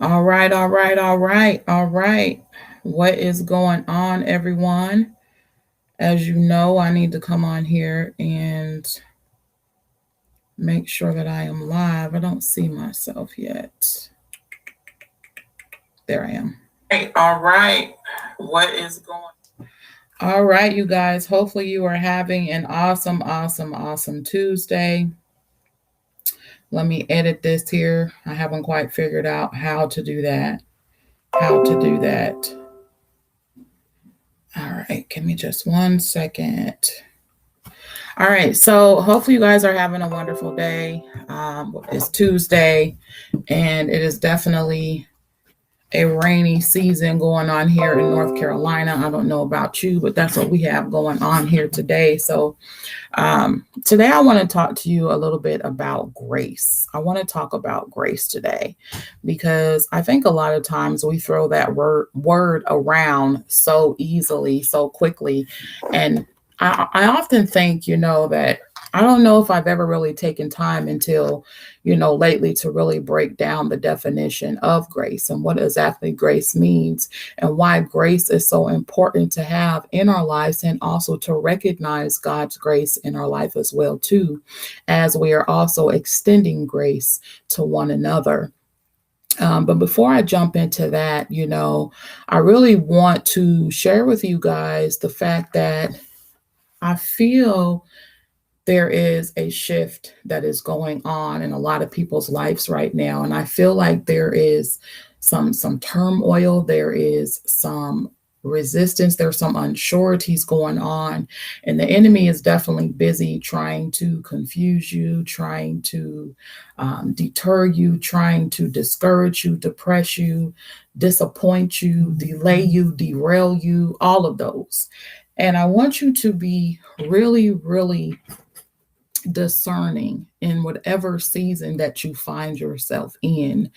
All right, all right, all right, all right. What is going on, everyone? As you know, I need to come on here and make sure that I am live. I don't see myself yet. There I am. All right. What is going on? All right, you guys. Hopefully, you are having an awesome, awesome, awesome Tuesday. Let me edit this here. I haven't quite figured out how to do that. How to do that. All right, give me just 1 second. All right, so hopefully you guys are having a wonderful day. It's Tuesday, and it is definitely a rainy season going on here in North Carolina. I don't know about you, but that's what we have going on here today. So today I want to talk to you a little bit about grace. I want to talk about grace today because I think a lot of times we throw that word around so easily, so quickly, and I often think, that I don't know if I've ever really taken time until, lately to really break down the definition of grace and what exactly grace means and why grace is so important to have in our lives and also to recognize God's grace in our life as well too, as we are also extending grace to one another. But before I jump into that, I really want to share with you guys the fact that I feel there is a shift that is going on in a lot of people's lives right now, and I feel like there is some turmoil, there is some resistance, there's some unsureties going on, and the enemy is definitely busy trying to confuse you, trying to deter you, trying to discourage you, depress you, disappoint you, delay you, derail you, all of those. And I want you to be really, really discerning in whatever season that you find yourself in.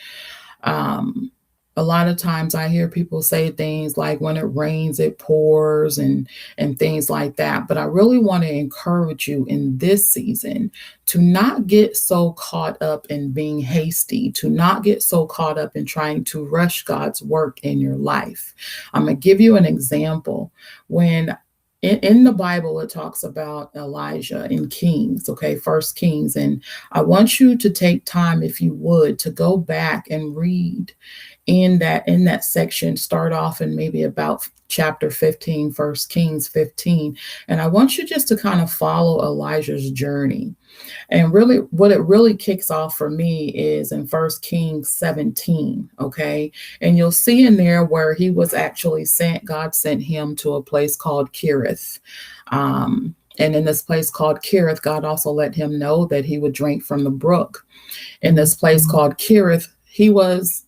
Um, a lot of times I hear people say things like when it rains, it pours and things like that. But I really want to encourage you in this season to not get so caught up in being hasty, to not get so caught up in trying to rush God's work in your life. I'm going to give you an example. When in the Bible, it talks about Elijah in Kings, okay, First Kings. And I want you to take time, if you would, to go back and read in that section. Start off in maybe about chapter 15, First Kings 15. And I want you just to kind of follow Elijah's journey. And really, what it really kicks off for me is in First Kings 17, okay? And you'll see in there where he was actually sent, God sent him to a place called Kerith. And in this place called Kerith, God also let him know that he would drink from the brook. In this place called Kerith, it was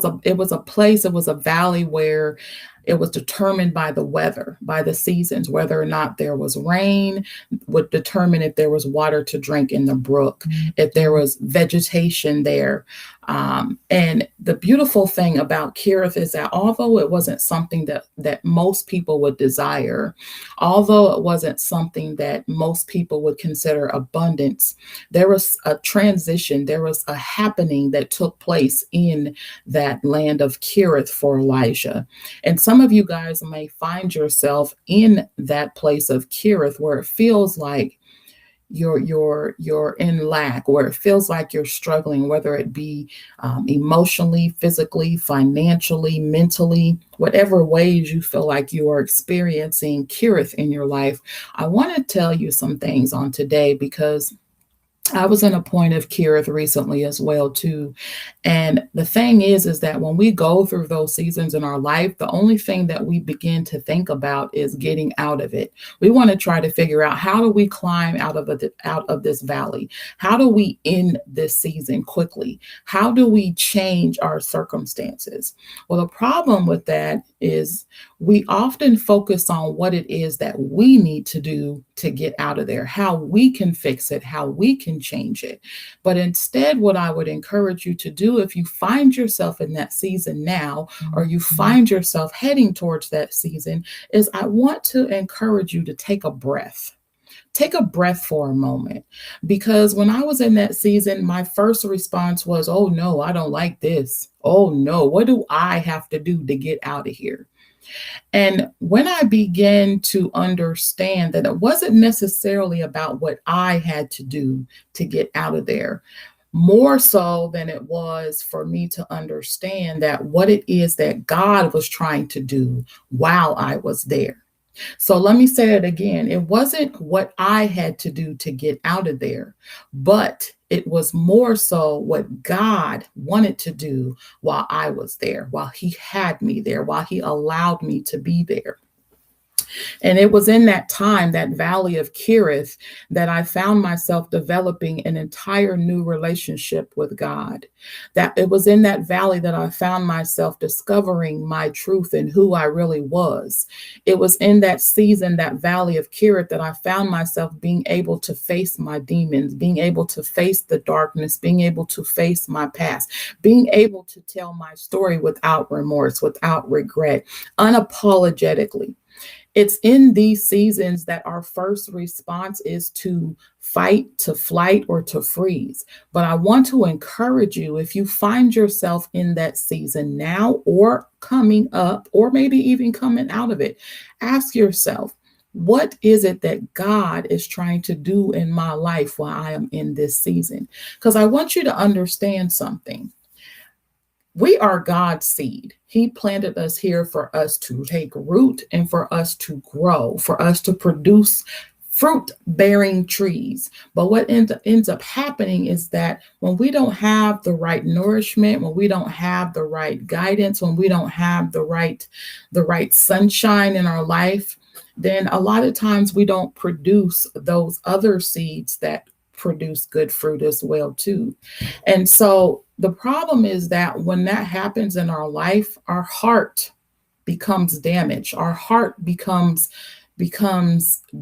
a place, it was a valley where it was determined by the weather, by the seasons, whether or not there was rain would determine if there was water to drink in the brook, if there was vegetation there. And the beautiful thing about Kerith is that although it wasn't something that most people would desire, although it wasn't something that most people would consider abundance, there was a transition, there was a happening that took place in that land of Kerith for Elijah. And some of you guys may find yourself in that place of Kerith where it feels like you're in lack, where it feels like you're struggling, whether it be emotionally, physically, financially, mentally, whatever ways you feel like you are experiencing Kerith in your life. I want to tell you some things on today because I was in a point of Kerith recently as well too. And the thing is that when we go through those seasons in our life, the only thing that we begin to think about is getting out of it. We want to try to figure out, how do we climb out of this valley? How do we end this season quickly? How do we change our circumstances? Well, the problem with that is we often focus on what it is that we need to do to get out of there, how we can fix it, how we can change it. But instead, what I would encourage you to do, if you find yourself in that season now, or you find yourself heading towards that season, is I want to encourage you to take a breath. take a breath for a moment. Because when I was in that season, my first response was, oh no, I don't like this. Oh no, what do I have to do to get out of here? And when I began to understand that it wasn't necessarily about what I had to do to get out of there, more so than it was for me to understand that what it is that God was trying to do while I was there. So let me say it again. It wasn't what I had to do to get out of there, but it was more so what God wanted to do while I was there, while He had me there, while He allowed me to be there. And it was in that time, that valley of Kerith, that I found myself developing an entire new relationship with God. That it was in that valley that I found myself discovering my truth and who I really was. It was in that season, that valley of Kerith, that I found myself being able to face my demons, being able to face the darkness, being able to face my past, being able to tell my story without remorse, without regret, unapologetically. It's in these seasons that our first response is to fight, to flight, or to freeze. But I want to encourage you, if you find yourself in that season now or coming up, or maybe even coming out of it, ask yourself, what is it that God is trying to do in my life while I am in this season? Because I want you to understand something. We are God's seed. He planted us here for us to take root and for us to grow, for us to produce fruit bearing trees. But what ends up happening is that when we don't have the right nourishment, when we don't have the right guidance, when we don't have the right sunshine in our life, then a lot of times we don't produce those other seeds that produce good fruit as well too. And so the problem is that when that happens in our life, our heart becomes damaged. Our heart becomes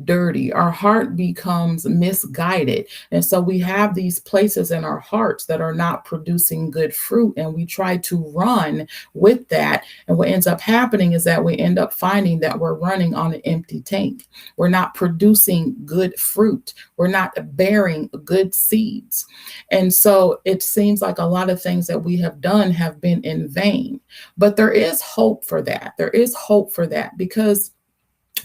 dirty. Our heart becomes misguided. And so we have these places in our hearts that are not producing good fruit, and we try to run with that. And what ends up happening is that we end up finding that we're running on an empty tank. We're not producing good fruit. We're not bearing good seeds. And so it seems like a lot of things that we have done have been in vain. But there is hope for that. There is hope for that, because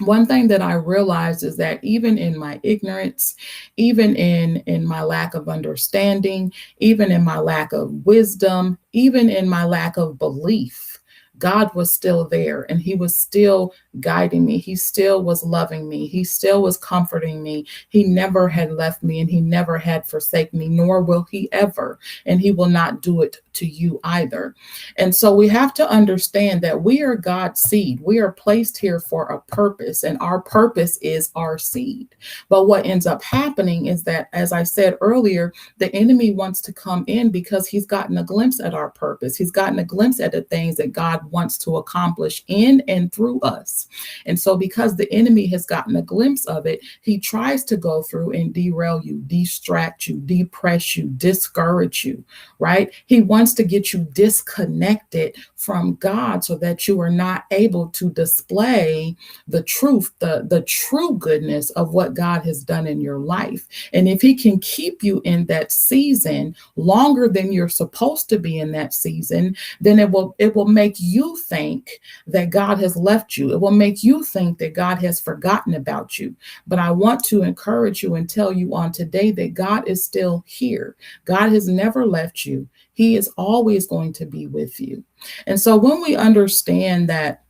one thing that I realized is that even in my ignorance, even in my lack of understanding, even in my lack of wisdom, even in my lack of belief, God was still there, and He was still guiding me. He still was loving me. He still was comforting me. He never had left me, and He never had forsaken me, nor will He ever. And He will not do it to you either. And so we have to understand that we are God's seed. We are placed here for a purpose, and our purpose is our seed. But what ends up happening is that, as I said earlier, the enemy wants to come in because he's gotten a glimpse at our purpose. He's gotten a glimpse at the things that God wants to accomplish in and through us. And so because the enemy has gotten a glimpse of it, he tries to go through and derail you, distract you, depress you, discourage you, right? He wants to get you disconnected from God so that you are not able to display the truth, the true goodness of what God has done in your life. And if he can keep you in that season longer than you're supposed to be in that season, then it will make you think that God has left you. It will make you think that God has forgotten about you. But I want to encourage you and tell you on today that God is still here. God has never left you. He is always going to be with you. And so when we understand that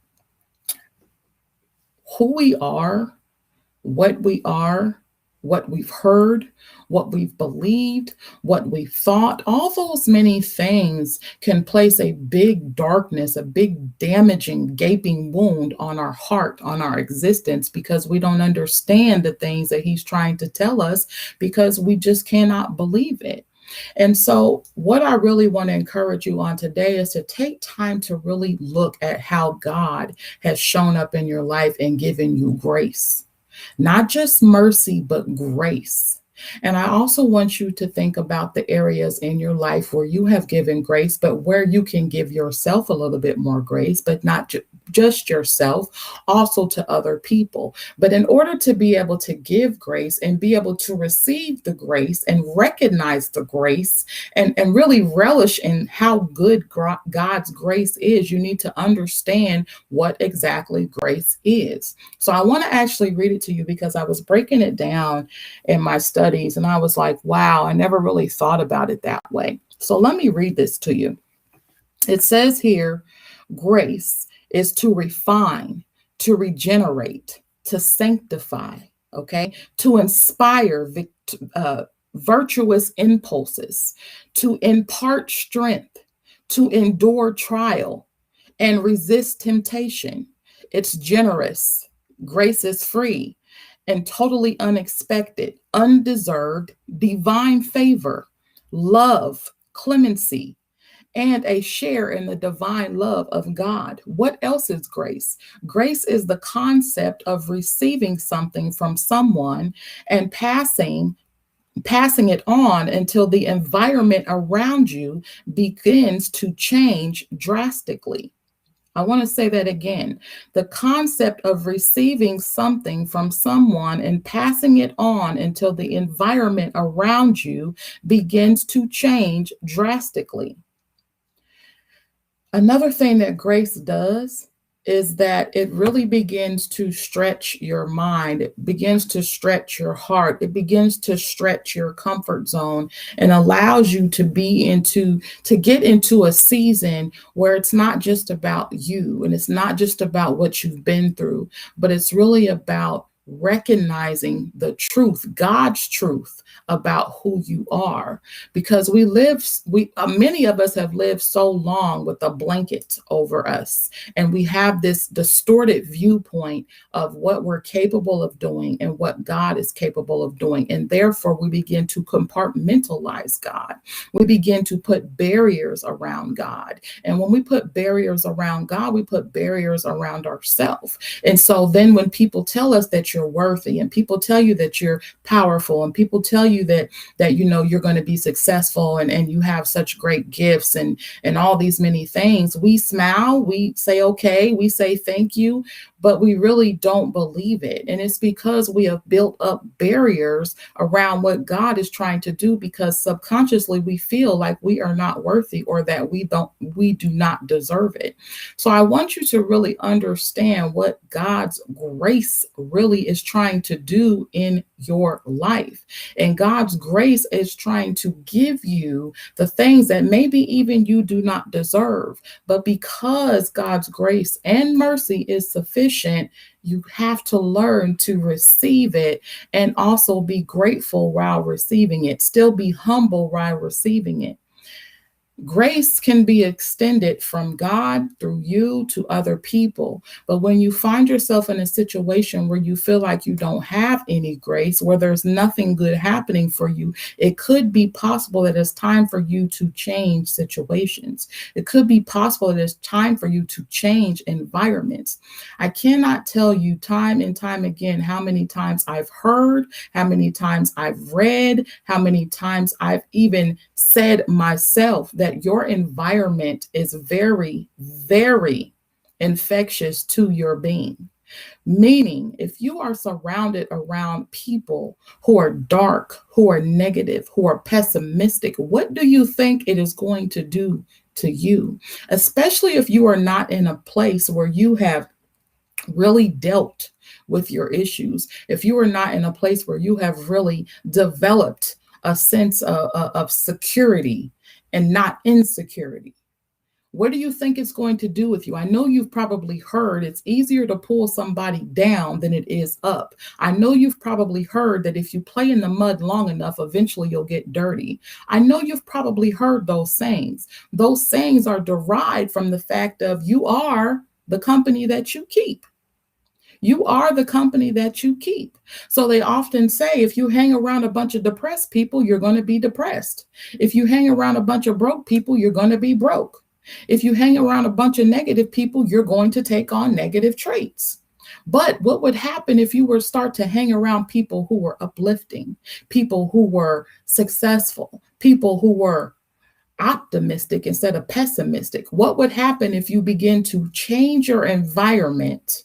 who we are, what we've heard, what we've believed, what we've thought, all those many things can place a big darkness, a big damaging, gaping wound on our heart, on our existence, because we don't understand the things that he's trying to tell us, because we just cannot believe it. And so what I really want to encourage you on today is to take time to really look at how God has shown up in your life and given you grace. Not just mercy, but grace. And I also want you to think about the areas in your life where you have given grace, but where you can give yourself a little bit more grace, but not just yourself, also to other people. But in order to be able to give grace and be able to receive the grace and recognize the grace and really relish in how good God's grace is, you need to understand what exactly grace is. So I want to actually read it to you because I was breaking it down in my studies and I was like, wow, I never really thought about it that way. So let me read this to you. It says here, grace is to refine, to regenerate, to sanctify, okay, to inspire virtuous impulses, to impart strength, to endure trial, and resist temptation. It's generous. Grace is free and totally unexpected, undeserved, divine favor, love, clemency, and a share in the divine love of God. What else is grace? Grace is the concept of receiving something from someone and passing it on until the environment around you begins to change drastically. I want to say that again. The concept of receiving something from someone and passing it on until the environment around you begins to change drastically. Another thing that grace does is that it really begins to stretch your mind. It begins to stretch your heart. It begins to stretch your comfort zone and allows you to get into a season where it's not just about you and it's not just about what you've been through, but it's really about recognizing the truth, God's truth about who you are. Because many of us have lived so long with a blanket over us, and we have this distorted viewpoint of what we're capable of doing and what God is capable of doing. And therefore, we begin to compartmentalize God. We begin to put barriers around God. And when we put barriers around God, we put barriers around ourselves. And so then when people tell us that you're worthy, and people tell you that you're powerful, and people tell you that you're going to be successful and you have such great gifts and all these many things, we smile, we say okay, we say thank you, but we really don't believe it. And it's because we have built up barriers around what God is trying to do, because subconsciously we feel like we are not worthy or that we do not deserve it. So I want you to really understand what God's grace really is trying to do in your life. And God's grace is trying to give you the things that maybe even you do not deserve. But because God's grace and mercy is sufficient, you have to learn to receive it and also be grateful while receiving it. Still be humble while receiving it. Grace can be extended from God through you to other people. But when you find yourself in a situation where you feel like you don't have any grace, where there's nothing good happening for you, it could be possible that it's time for you to change situations. It could be possible that it's time for you to change environments. I cannot tell you time and time again how many times I've heard, how many times I've read, how many times I've even said myself that your environment is very, very infectious to your being. Meaning, if you are surrounded around people who are dark, who are negative, who are pessimistic, what do you think it is going to do to you? Especially if you are not in a place where you have really dealt with your issues. If you are not in a place where you have really developed a sense of security and not insecurity. What do you think it's going to do with you? I know you've probably heard it's easier to pull somebody down than it is up. I know you've probably heard that if you play in the mud long enough, eventually you'll get dirty. I know you've probably heard those sayings. Those sayings are derived from the fact of you are the company that you keep. You are the company that you keep. So they often say if you hang around a bunch of depressed people, you're going to be depressed. If you hang around a bunch of broke people, you're going to be broke. If you hang around a bunch of negative people, you're going to take on negative traits. But what would happen if you were start to hang around people who were uplifting, people who were successful, people who were optimistic instead of pessimistic? What would happen if you begin to change your environment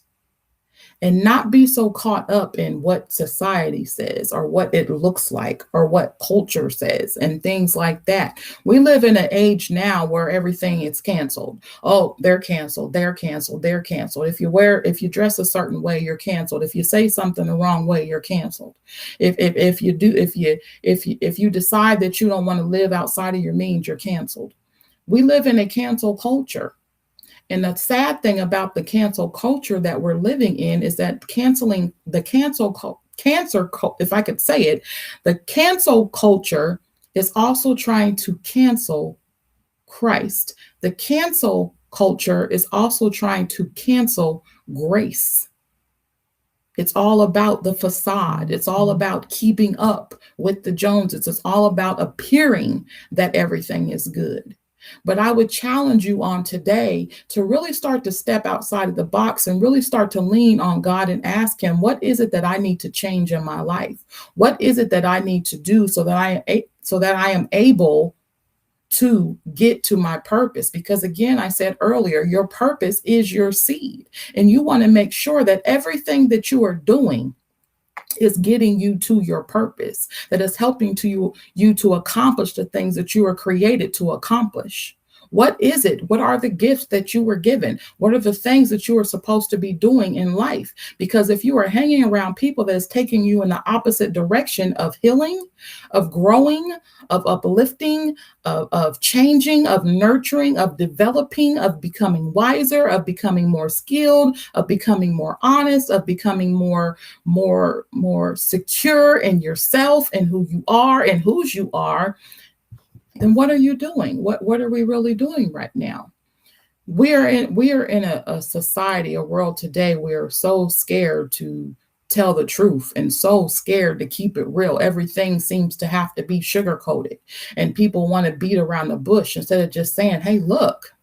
and not be so caught up in what society says or what it looks like or what culture says and things like that? We live in an age now where everything is canceled. Oh, they're canceled, they're canceled, they're canceled. If you dress a certain way, you're canceled. If you say something the wrong way, you're canceled. If you decide that you don't want to live outside of your means, you're canceled. We live in a cancel culture. And the sad thing about the cancel culture that we're living in is that if I could say it, the cancel culture is also trying to cancel Christ. The cancel culture is also trying to cancel grace. It's all about the facade. It's all about keeping up with the Joneses. It's all about appearing that everything is good. But I would challenge you on today to really start to step outside of the box and really start to lean on God and ask him, what is it that I need to change in my life? What is it that I need to do so that I am able to get to my purpose? Because again, I said earlier, your purpose is your seed, and you want to make sure that everything that you are doing is getting you to your purpose, that is helping you to accomplish the things that you were created to accomplish. What is it? What are the gifts that you were given? What are the things that you are supposed to be doing in life? Because if you are hanging around people that is taking you in the opposite direction of healing, of growing, of uplifting, of changing, of nurturing, of developing, of becoming wiser, of becoming more skilled, of becoming more honest, of becoming more secure in yourself and who you are and whose you are, then what are you doing? What are we really doing right now? We are in a society, a world today, we're so scared to tell the truth and so scared to keep it real. Everything seems to have to be sugar coated, and people want to beat around the bush instead of just saying, hey, look,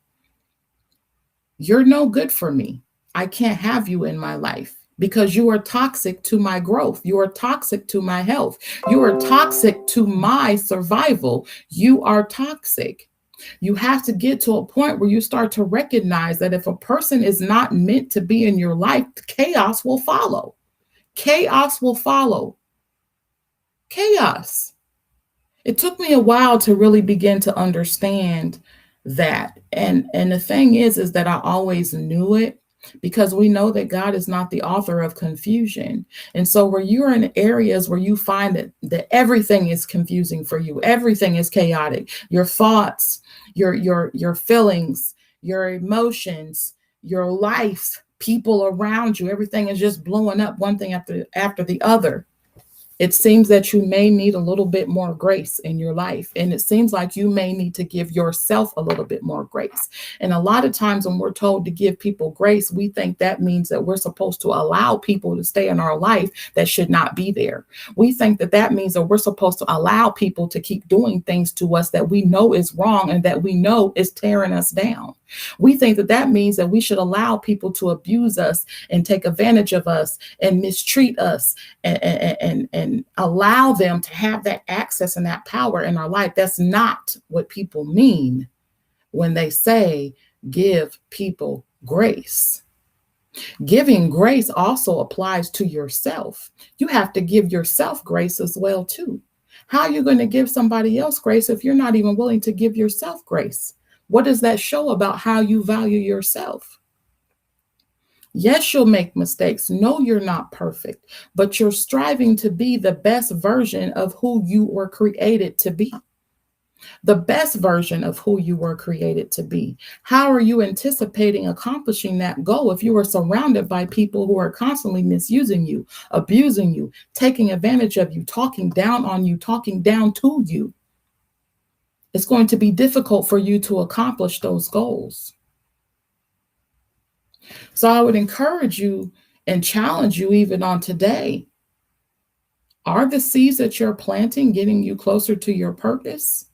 you're no good for me. I can't have you in my life because you are toxic to my growth. You are toxic to my health. You are toxic to my survival. You are toxic. You have to get to a point where you start to recognize that if a person is not meant to be in your life, chaos will follow. Chaos will follow. Chaos. It took me a while to really begin to understand that. And the thing is that I always knew it, because we know that God is not the author of confusion. And so where you're in areas where you find that everything is confusing for you, everything is chaotic, your thoughts, your feelings, your emotions, your life, people around you, everything is just blowing up one thing after the other. It seems that you may need a little bit more grace in your life. And it seems like you may need to give yourself a little bit more grace. And a lot of times when we're told to give people grace, we think that means that we're supposed to allow people to stay in our life that should not be there. We think that that means that we're supposed to allow people to keep doing things to us that we know is wrong and that we know is tearing us down. We think that that means that we should allow people to abuse us and take advantage of us and mistreat us and allow them to have that access and that power in our life. That's not what people mean when they say give people grace. Giving grace also applies to yourself. You have to give yourself grace as well too. How are you going to give somebody else grace if you're not even willing to give yourself grace? What does that show about how you value yourself? Yes, you'll make mistakes. No, you're not perfect, but you're striving to be the best version of who you were created to be. The best version of who you were created to be. How are you anticipating accomplishing that goal if you are surrounded by people who are constantly misusing you, abusing you, taking advantage of you, talking down on you, talking down to you? It's going to be difficult for you to accomplish those goals. So I would encourage you and challenge you even on today. Are the seeds that you're planting getting you closer to your purpose?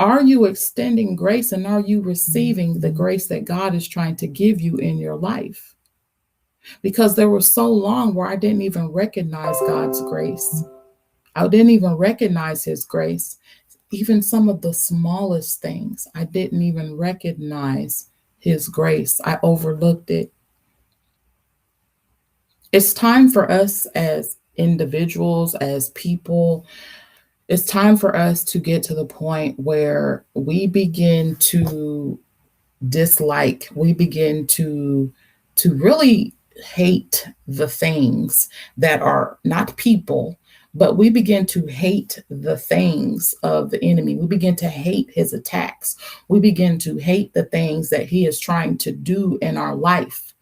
Are you extending grace, and are you receiving the grace that God is trying to give you in your life? Because there was so long where I didn't even recognize God's grace. I didn't even recognize his grace. even some of the smallest things, I didn't even recognize his grace. I overlooked it. It's time for us as individuals, as people, it's time for us to get to the point where we begin to dislike, we begin to really hate the things that are not people, but we begin to hate the things of the enemy. We begin to hate his attacks. We begin to hate the things that he is trying to do in our life.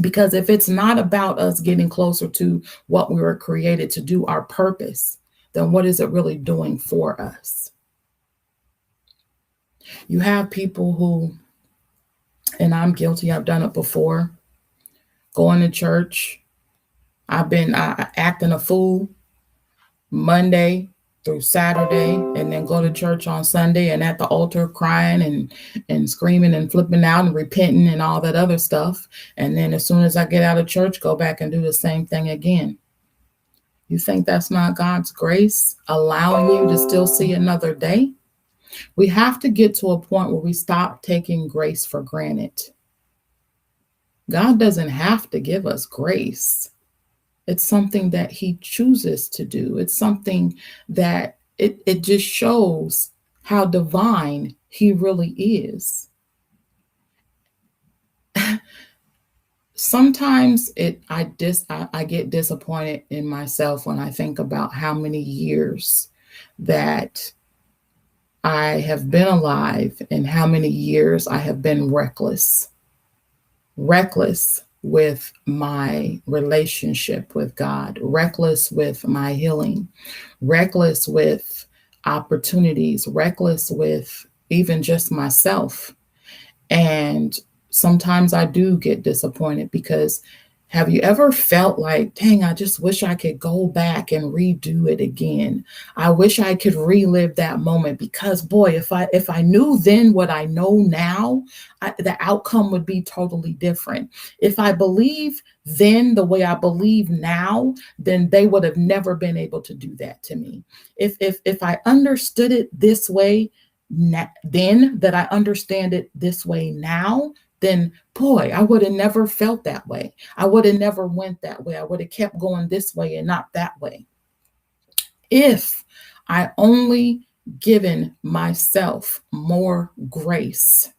Because if it's not about us getting closer to what we were created to do, our purpose, then what is it really doing for us? You have people who, and I'm guilty, I've done it before, going to church. I've been acting a fool Monday through Saturday, and then go to church on Sunday and at the altar crying and screaming and flipping out and repenting and all that other stuff. And then as soon as I get out of church, go back and do the same thing again. You think that's not God's grace allowing you to still see another day? We have to get to a point where we stop taking grace for granted. God doesn't have to give us grace. It's something that he chooses to do. It's something that it just shows how divine he really is. Sometimes I get disappointed in myself when I think about how many years that I have been alive and how many years I have been reckless with my relationship with God, reckless with my healing, reckless with opportunities, reckless with even just myself. And sometimes I do get disappointed because have you ever felt like, dang, I just wish I could go back and redo it again. I wish I could relive that moment because boy, if I knew then what I know now, the outcome would be totally different. If I believe then the way I believe now, then they would have never been able to do that to me. If I understood it this way then that I understand it this way now, then boy, I would have never felt that way. I would have never went that way. I would have kept going this way and not that way. If I only given myself more grace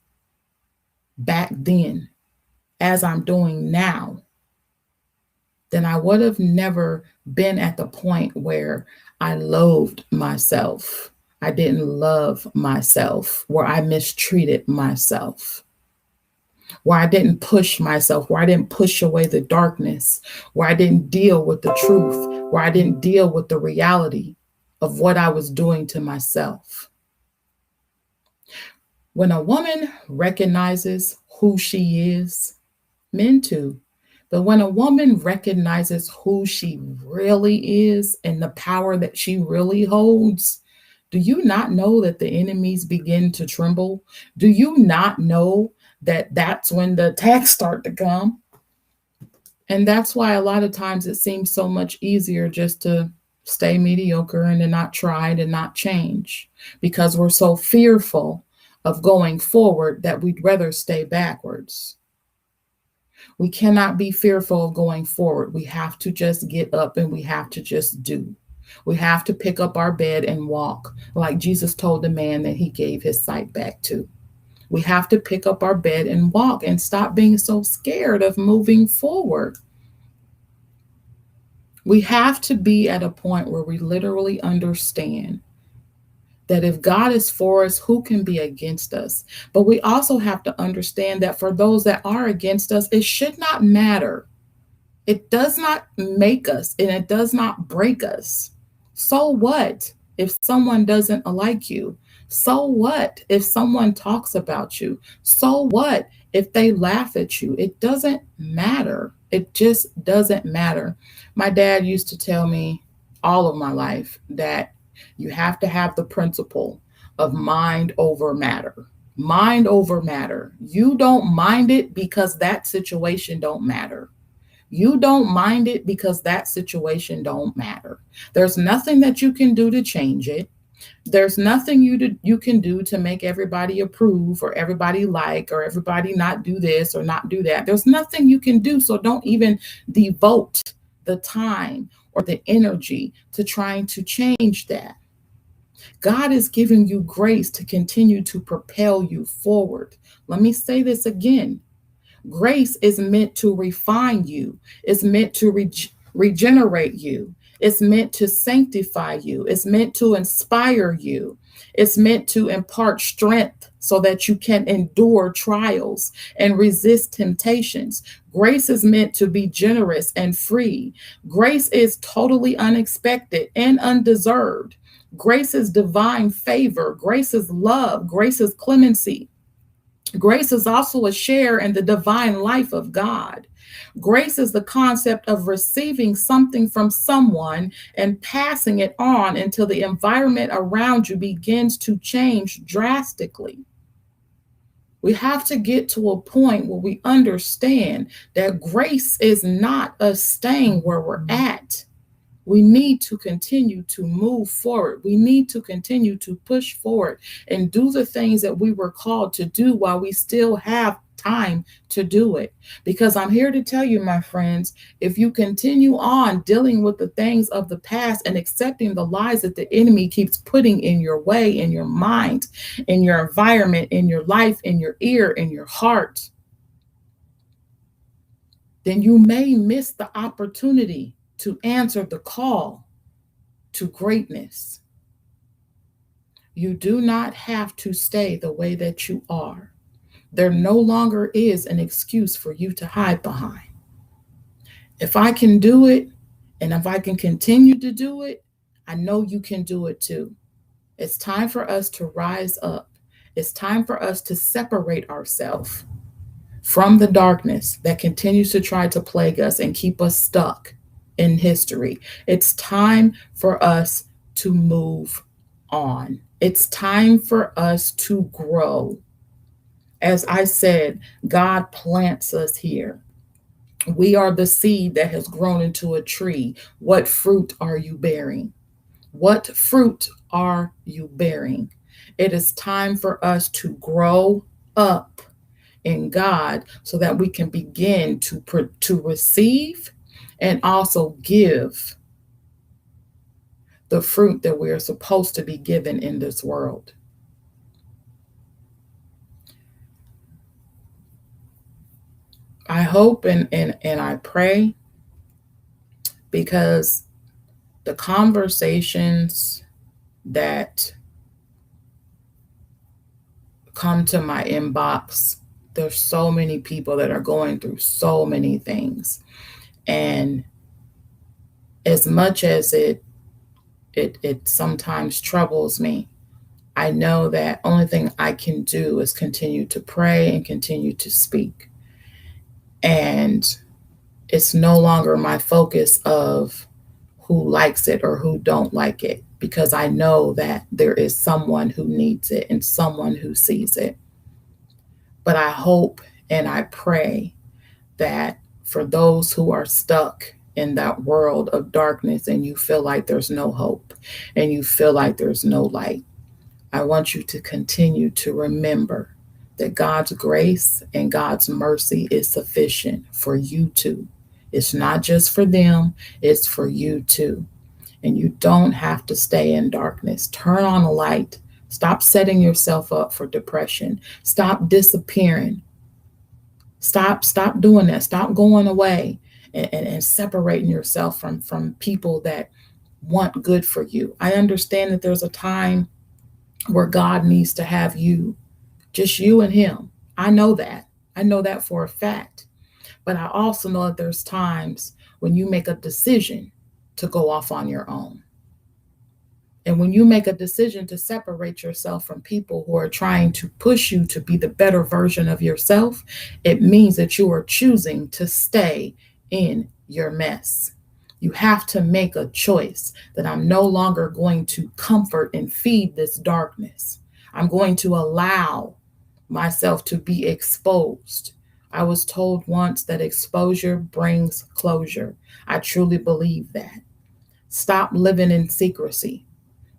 back then as I'm doing now, then I would have never been at the point where I loathed myself. I didn't love myself, where I mistreated myself, where I didn't push myself, where I didn't push away the darkness, where I didn't deal with the truth, where I didn't deal with the reality of what I was doing to myself. When a woman recognizes who she is, men too, but when a woman recognizes who she really is and the power that she really holds, do you not know that the enemies begin to tremble? Do you not know that that's when the attacks start to come? And that's why a lot of times it seems so much easier just to stay mediocre and to not try, to not change, because we're so fearful of going forward that we'd rather stay backwards. We cannot be fearful of going forward. We have to just get up and we have to just do. We have to pick up our bed and walk, like Jesus told the man that he gave his sight back to. We have to pick up our bed and walk and stop being so scared of moving forward. We have to be at a point where we literally understand that if God is for us, who can be against us? But we also have to understand that for those that are against us, it should not matter. It does not make us and it does not break us. So what if someone doesn't like you? So what if someone talks about you? So what if they laugh at you? It doesn't matter. It just doesn't matter. My dad used to tell me all of my life that you have to have the principle of mind over matter. Mind over matter. You don't mind it because that situation don't matter. You don't mind it because that situation don't matter. There's nothing that you can do to change it. There's nothing you can do to make everybody approve or everybody like or everybody not do this or not do that. There's nothing you can do. So don't even devote the time or the energy to trying to change that. God is giving you grace to continue to propel you forward. Let me say this again. Grace is meant to refine you. It's meant to regenerate you. It's meant to sanctify you. It's meant to inspire you. It's meant to impart strength so that you can endure trials and resist temptations. Grace is meant to be generous and free. Grace is totally unexpected and undeserved. Grace is divine favor. Grace is love. Grace is clemency. Grace is also a share in the divine life of God. Grace is the concept of receiving something from someone and passing it on until the environment around you begins to change drastically. We have to get to a point where we understand that grace is not us staying where we're at. We need to continue to move forward. We need to continue to push forward and do the things that we were called to do while we still have time to do it. Because I'm here to tell you, my friends, if you continue on dealing with the things of the past and accepting the lies that the enemy keeps putting in your way, in your mind, in your environment, in your life, in your ear, in your heart, then you may miss the opportunity to answer the call to greatness. You do not have to stay the way that you are. There no longer is an excuse for you to hide behind. If I can do it, and if I can continue to do it, I know you can do it too. It's time for us to rise up. It's time for us to separate ourselves from the darkness that continues to try to plague us and keep us stuck in history. It's time for us to move on. It's time for us to grow. As I said, God plants us here. We are the seed that has grown into a tree. What fruit are you bearing? What fruit are you bearing? It is time for us to grow up in God so that we can begin to receive and also give the fruit that we are supposed to be given in this world. I hope and I pray, because the conversations that come to my inbox, there's so many people that are going through so many things. And as much as it sometimes troubles me, I know that only thing I can do is continue to pray and continue to speak. And it's no longer my focus of who likes it or who don't like it, because I know that there is someone who needs it and someone who sees it. But I hope and I pray that for those who are stuck in that world of darkness and you feel like there's no hope and you feel like there's no light, I want you to continue to remember that God's grace and God's mercy is sufficient for you too. It's not just for them, it's for you too. And you don't have to stay in darkness. Turn on a light. Stop setting yourself up for depression. Stop disappearing. Stop doing that. Stop going away and separating yourself from people that want good for you. I understand that there's a time where God needs to have you, just you and him. I know that. I know that for a fact. But I also know that there's times when you make a decision to go off on your own. And when you make a decision to separate yourself from people who are trying to push you to be the better version of yourself, it means that you are choosing to stay in your mess. You have to make a choice that I'm no longer going to comfort and feed this darkness. I'm going to allow myself to be exposed. I was told once that exposure brings closure. I truly believe that. Stop living in secrecy.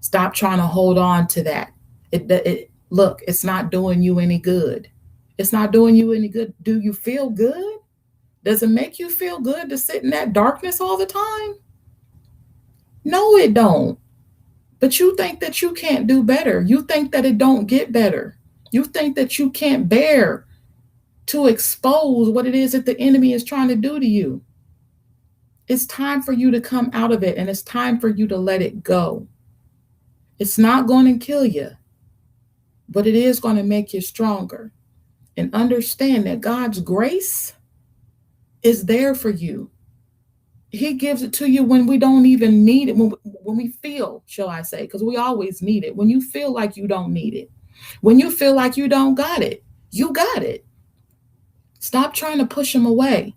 Stop trying to hold on to that. Look, it's not doing you any good. It's not doing you any good. Do you feel good? Does it make you feel good to sit in that darkness all the time? No, it don't. But you think that you can't do better. You think that it don't get better. You think that you can't bear to expose what it is that the enemy is trying to do to you. It's time for you to come out of it, and it's time for you to let it go. It's not going to kill you, but it is going to make you stronger. And understand that God's grace is there for you. He gives it to you when we don't even need it, when we feel, shall I say, because we always need it. When you feel like you don't need it, when you feel like you don't got it, you got it. Stop trying to push him away.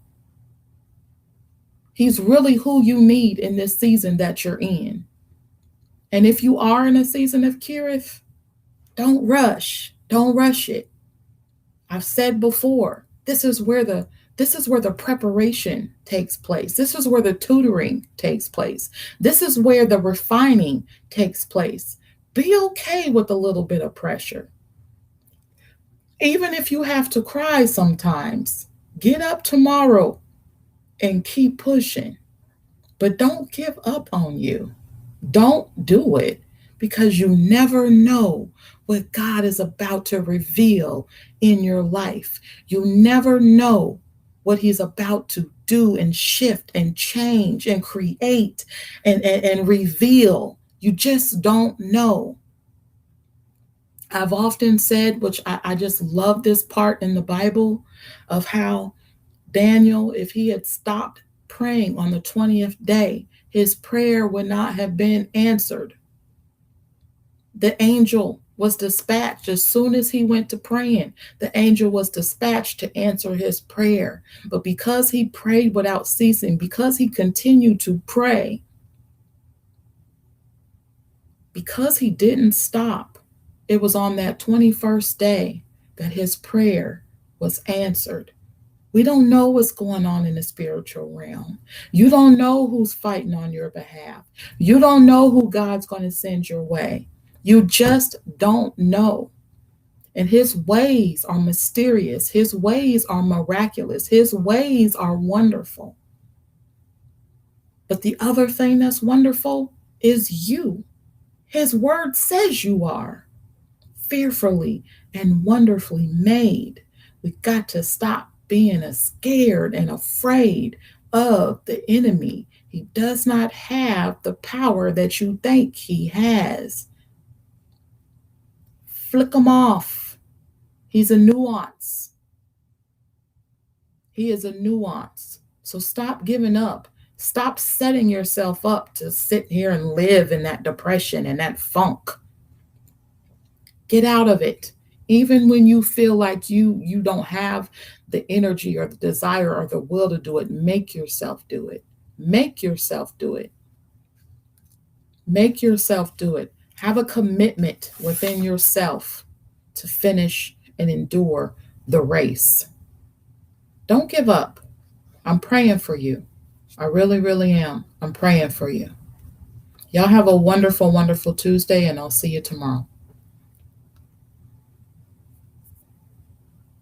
He's really who you need in this season that you're in. And if you are in a season of Kirith, don't rush. Don't rush it. I've said before, this is where the preparation takes place. This is where the tutoring takes place. This is where the refining takes place. Be okay with a little bit of pressure. Even if you have to cry sometimes, get up tomorrow and keep pushing. But don't give up on you. Don't do it, because you never know what God is about to reveal in your life. You never know what he's about to do and shift and change and create and reveal. You just don't know. I've often said, which I just love this part in the Bible, of how Daniel, if he had stopped praying on the 20th day, his prayer would not have been answered. The angel was dispatched as soon as he went to praying. The angel was dispatched to answer his prayer. But because he prayed without ceasing, because he continued to pray, because he didn't stop, it was on that 21st day that his prayer was answered. We don't know what's going on in the spiritual realm. You don't know who's fighting on your behalf. You don't know who God's going to send your way. You just don't know. And his ways are mysterious. His ways are miraculous. His ways are wonderful. But the other thing that's wonderful is you. His word says you are fearfully and wonderfully made. We've got to stop being scared and afraid of the enemy. He does not have the power that you think he has. Flick him off. He's a nuance. He is a nuance. So stop giving up. Stop setting yourself up to sit here and live in that depression and that funk. Get out of it. Even when you feel like you don't have the energy or the desire or the will to do it, make yourself do it. Make yourself do it. Make yourself do it. Have a commitment within yourself to finish and endure the race. Don't give up. I'm praying for you. I really, really am. I'm praying for you. Y'all have a wonderful, wonderful Tuesday, and I'll see you tomorrow.